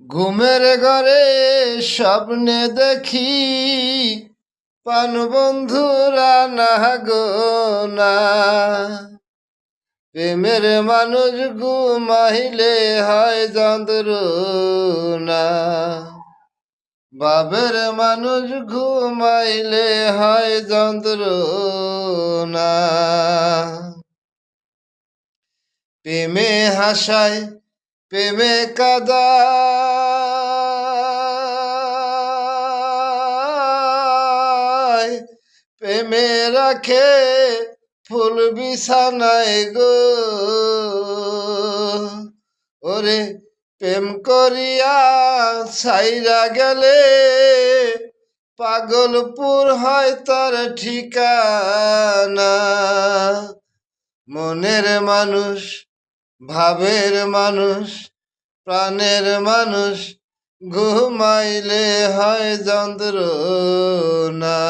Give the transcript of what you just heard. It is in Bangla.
ঘুমের ঘরে স্বপ্নে দেখি পান বন্ধুরা না গো না। প্রেমের মানুষ ঘুমাইলে হয় যন্ত্রণা, বাবের মানুষ ঘুমাইলে হয় যন্ত্রণা। প্রেমে হাসায় প্রেমে কাদায়, প্রেমে রাখে ফুল বিছানায় গো। ওরে প্রেম করিয়া ছাইরা গেলে পাগলপুর হয় তার ঠিকানা। মনের মানুষ, ভাবের মানুষ, প্রাণের মানুষ ঘুমাইলে হয় যন্ত্রণা।